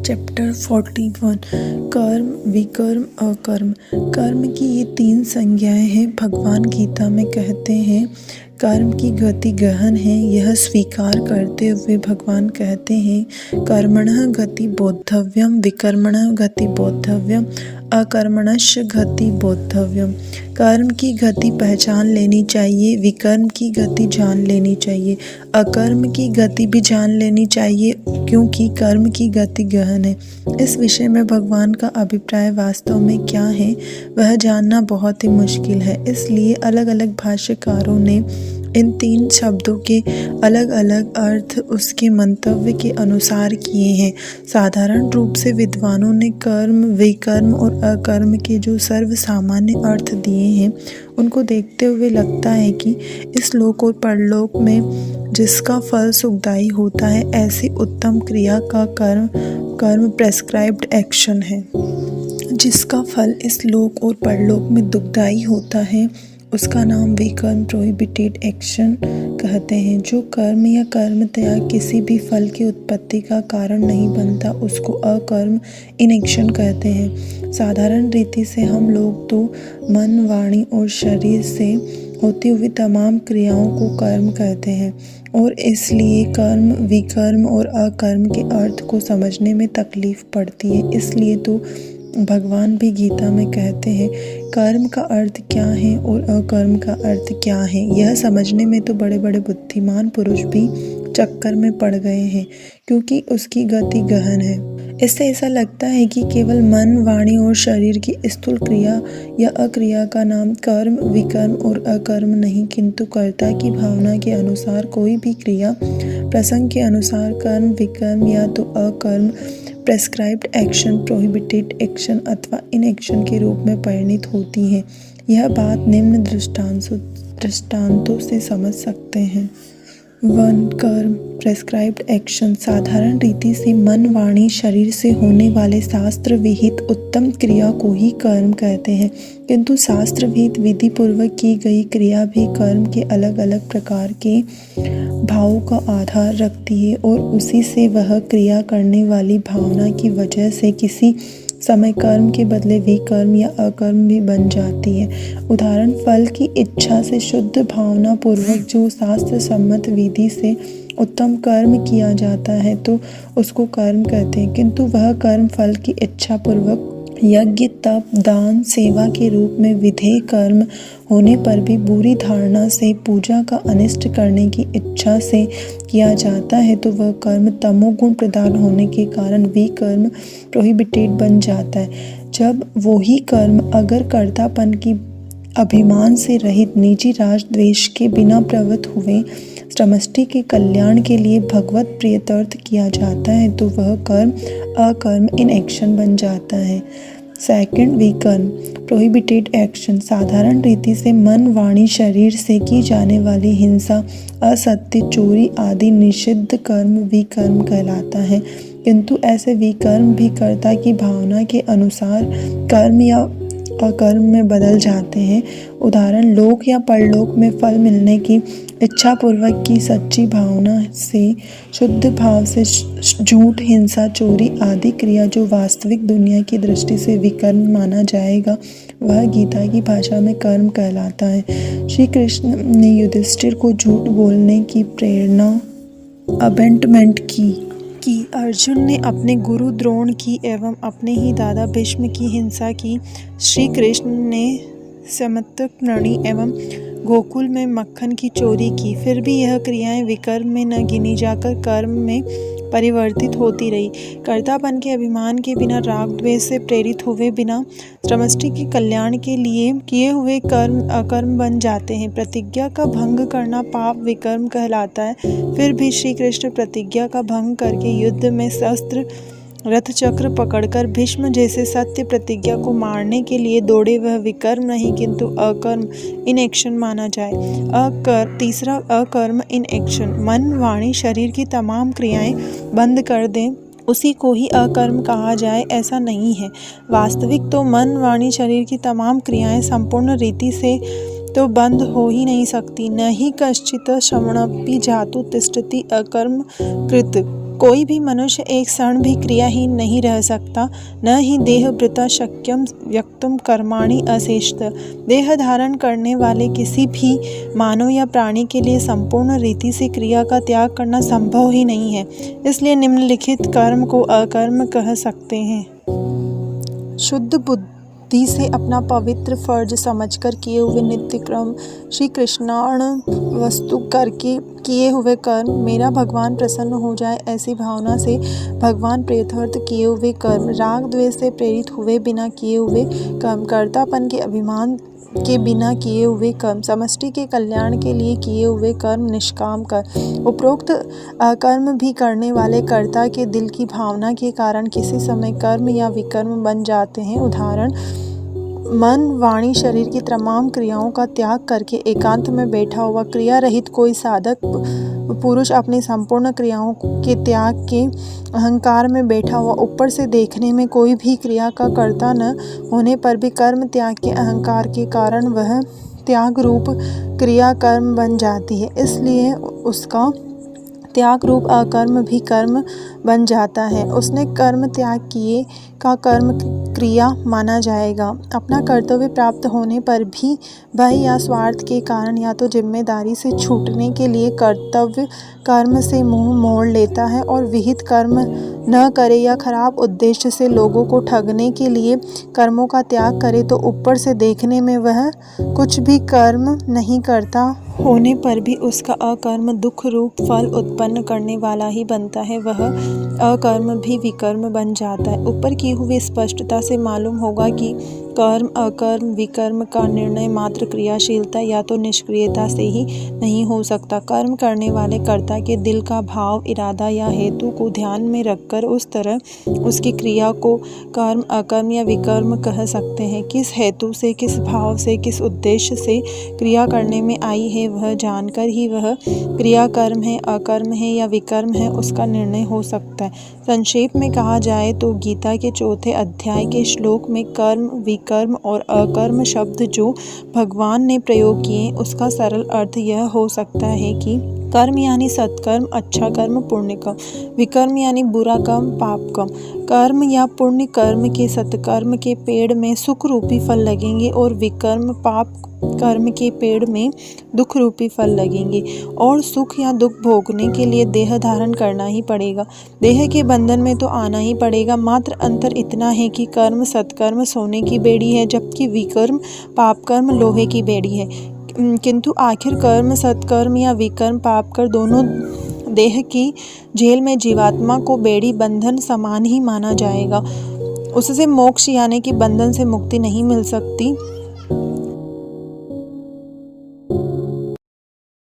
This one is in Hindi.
चैप्टर 41 कर्म, विकर्म, अकर्म। कर्म की ये 3 संज्ञाएं हैं। भगवान गीता में कहते हैं कर्म की गति गहन है। यह स्वीकार करते हुए भगवान कहते हैं कर्मणः गति बोद्धव्यम, विकर्मणः गति बोद्धव्यम, अकर्मणस्य गति बोद्धव्यम। कर्म की गति पहचान लेनी चाहिए, विकर्म की गति जान लेनी चाहिए, अकर्म की गति भी जान लेनी चाहिए, क्योंकि कर्म की गति गहन है। इस विषय में भगवान का अभिप्राय वास्तव में क्या है वह जानना बहुत ही मुश्किल है। इसलिए अलग अलग भाष्यकारों ने इन 3 शब्दों के अलग अलग अर्थ उसके मंतव्य के अनुसार किए हैं। साधारण रूप से विद्वानों ने कर्म, विकर्म और अकर्म के जो सर्व सामान्य अर्थ दिए हैं उनको देखते हुए लगता है कि इस लोक और परलोक में जिसका फल सुखदायी होता है ऐसी उत्तम क्रिया का कर्म प्रेस्क्राइब्ड एक्शन है। जिसका फल इस लोक और परलोक में दुखदायी होता है उसका नाम विकर्म प्रोहिबिटेड एक्शन कहते हैं। जो कर्म या कर्मतया किसी भी फल की उत्पत्ति का कारण नहीं बनता उसको अकर्म इनएक्शन कहते हैं। साधारण रीति से हम लोग तो मन, वाणी और शरीर से होती हुई तमाम क्रियाओं को कर्म कहते हैं और इसलिए कर्म, विकर्म और अकर्म के अर्थ को समझने में तकलीफ पड़ती है। इसलिए तो भगवान भी गीता में कहते हैं कर्म का अर्थ क्या है और अकर्म का अर्थ क्या है। यह समझने में तो बड़े बड़े बुद्धिमान पुरुष भी चक्कर में पड़ गए हैं, क्योंकि उसकी गति गहन है। इससे ऐसा लगता है कि केवल मन, वाणी और शरीर की स्थूल क्रिया या अक्रिया का नाम कर्म, विकर्म और अकर्म नहीं, किंतु कर्ता की भावना के अनुसार कोई भी क्रिया प्रसंग के अनुसार कर्म, विकर्म या तो अकर्म, प्रेस्क्राइब्ड एक्शन, प्रोहिबिटेड एक्शन अथवा इनएक्शन के रूप में परिणित होती है। यह बात निम्न दृष्टांतों से समझ सकते हैं। 1. कर्म प्रेस्क्राइब्ड एक्शन। साधारण रीति से मन, वाणी, शरीर से होने वाले शास्त्र विहित उत्तम क्रिया को ही कर्म कहते हैं, किंतु शास्त्र विहित विधि पूर्वक की गई क्रिया भी कर्म के अलग अलग प्रकार के भावों का आधार रखती है और उसी से वह क्रिया करने वाली भावना की वजह से किसी समय कर्म के बदले विकर्म या अकर्म भी बन जाती है। उदाहरण, फल की इच्छा से शुद्ध भावना पूर्वक जो शास्त्र सम्मत विधि से उत्तम कर्म किया जाता है तो उसको कर्म कहते हैं, किंतु वह कर्म फल की इच्छा पूर्वक यज्ञ, तप, दान, सेवा के रूप में विधेय कर्म होने पर भी बुरी धारणा से पूजा का अनिष्ट करने की इच्छा से किया जाता है तो वह कर्म तमोगुण प्रधान होने के कारण विकर्म प्रोहिबिटेड बन जाता है। जब वही कर्म अगर कर्तापन की अभिमान से रहित निजी राज द्वेष के बिना प्रवृत्त हुए समष्टि के कल्याण के लिए भगवत प्रियतर्थ किया जाता है तो वह कर्म अकर्म इन एक्शन बन जाता है। 2. विकर्म प्रोहिबिटेड एक्शन। साधारण रीति से मन, वाणी, शरीर से की जाने वाली हिंसा, असत्य, चोरी आदि निषिद्ध कर्म विकर्म कहलाता है, किंतु ऐसे विकर्म भी कर्ता की भावना के अनुसार कर्म या अकर्म में बदल जाते हैं। उदाहरण, लोक या परलोक में फल मिलने की इच्छा पूर्वक की सच्ची भावना से शुद्ध भाव से झूठ, हिंसा, चोरी आदि क्रिया जो वास्तविक दुनिया की दृष्टि से विकर्म माना जाएगा वह गीता की भाषा में कर्म कहलाता है। श्री कृष्ण ने युधिष्ठिर को झूठ बोलने की प्रेरणा अबेंटमेंट की अर्जुन ने अपने गुरु द्रोण की एवं अपने ही दादा भीष्म की हिंसा की। श्री कृष्ण ने समत्वप्राणी एवं गोकुल में मक्खन की चोरी की, फिर भी यह क्रियाएं विकर्म में न गिनी जाकर कर्म में परिवर्तित होती रही। कर्तापन के अभिमान के बिना, राग द्वेष से प्रेरित हुए बिना समष्टि के कल्याण के लिए किए हुए कर्म अकर्म बन जाते हैं। प्रतिज्ञा का भंग करना पाप विकर्म कहलाता है। फिर भी श्री कृष्ण प्रतिज्ञा का भंग करके युद्ध में शस्त्र, रथ चक्र पकड़कर भीष्म जैसे सत्य प्रतिज्ञा को मारने के लिए दौड़े, वह विकर्म नहीं किंतु अकर्म इन एक्शन माना जाए। 3. अकर्म इन एक्शन। मन, वाणी, शरीर की तमाम क्रियाएं बंद कर दें उसी को ही अकर्म कहा जाए ऐसा नहीं है। वास्तविक तो मन, वाणी, शरीर की तमाम क्रियाएं संपूर्ण रीति से तो बंद हो ही नहीं सकती। न ही कश्चित् श्रवणमपि जातु तिष्ठति अकर्म कृत। कोई भी मनुष्य एक क्षण भी क्रियाहीन नहीं रह सकता। न ही देहभृता शक्यम व्यक्तुम कर्माणि अशेषत। देह धारण करने वाले किसी भी मानव या प्राणी के लिए संपूर्ण रीति से क्रिया का त्याग करना संभव ही नहीं है। इसलिए निम्नलिखित कर्म को अकर्म कह सकते हैं। शुद्ध बुद्धि से अपना पवित्र फर्ज समझकर किए हुए नित्य कर्म, श्री कृष्णार्ण वस्तु करके किए हुए कर्म, मेरा भगवान प्रसन्न हो जाए ऐसी भावना से भगवान प्रीत्यर्थ किए हुए कर्म, राग द्वेष से प्रेरित हुए बिना किए हुए कर्म, कर्तापन के अभिमान के बिना किए हुए कर्म, समष्टि के कल्याण के लिए किए हुए कर्म, निष्काम कर्म। उपरोक्त कर्म भी करने वाले कर्ता के दिल की भावना के कारण किसी समय कर्म या विकर्म बन जाते हैं। उदाहरण, मन, वाणी, शरीर की तमाम क्रियाओं का त्याग करके एकांत में बैठा हुआ क्रिया रहित कोई साधक पुरुष अपनी संपूर्ण क्रियाओं के त्याग के अहंकार में बैठा हुआ, ऊपर से देखने में कोई भी क्रिया का कर्ता न होने पर भी कर्म त्याग के अहंकार के कारण वह त्याग रूप क्रिया कर्म बन जाती है। इसलिए उसका त्याग रूप अकर्म भी कर्म बन जाता है। उसने कर्म त्याग किए का कर्म क्रिया माना जाएगा। अपना कर्तव्य प्राप्त होने पर भी वह या स्वार्थ के कारण या तो जिम्मेदारी से छूटने के लिए कर्तव्य कर्म से मुंह मोड़ लेता है और विहित कर्म न करे या खराब उद्देश्य से लोगों को ठगने के लिए कर्मों का त्याग करे तो ऊपर से देखने में वह कुछ भी कर्म नहीं करता होने पर भी उसका अकर्म दुख रूप फल उत्पन्न करने वाला ही बनता है। वह अकर्म भी विकर्म बन जाता है। ऊपर की हुई स्पष्टता से मालूम होगा कि कर्म, अकर्म, विकर्म का निर्णय मात्र क्रियाशीलता या तो निष्क्रियता से ही नहीं हो सकता। कर्म करने वाले कर्ता के दिल का भाव, इरादा या हेतु को ध्यान में रखकर उस तरह उसकी क्रिया को कर्म, अकर्म या विकर्म कह सकते हैं। किस हेतु से, किस भाव से, किस उद्देश्य से क्रिया करने में आई है वह जानकर ही वह क्रिया कर्म है, अकर्म है या विकर्म है उसका निर्णय हो सकता है। संक्षेप में कहा जाए तो गीता के 4 अध्याय के श्लोक में कर्म, विकर्म और अकर्म शब्द जो भगवान ने प्रयोग किए उसका सरल अर्थ यह हो सकता है कि कर्म यानी सत्कर्म, अच्छा कर्म, पुण्य कर्म, विकर्म यानी बुरा कर्म, पाप कर्म। कर्म या पुण्य कर्म के सत्कर्म के पेड़ में सुख रूपी फल लगेंगे और विकर्म पाप कर्म के पेड़ में दुख रूपी फल लगेंगे और सुख या दुख भोगने के लिए देह धारण करना ही पड़ेगा। देह के बंधन में तो आना ही पड़ेगा। मात्र अंतर इतना है कि कर्म सत्कर्म सोने की बेड़ी है जबकि विकर्म पाप कर्म लोहे की बेड़ी है। किंतु आखिर कर्म सत्कर्म या विकर्म पाप कर दोनों देह की जेल में जीवात्मा को बेड़ी बंधन समान ही माना जाएगा। उससे मोक्ष यानी कि बंधन से मुक्ति नहीं मिल सकती।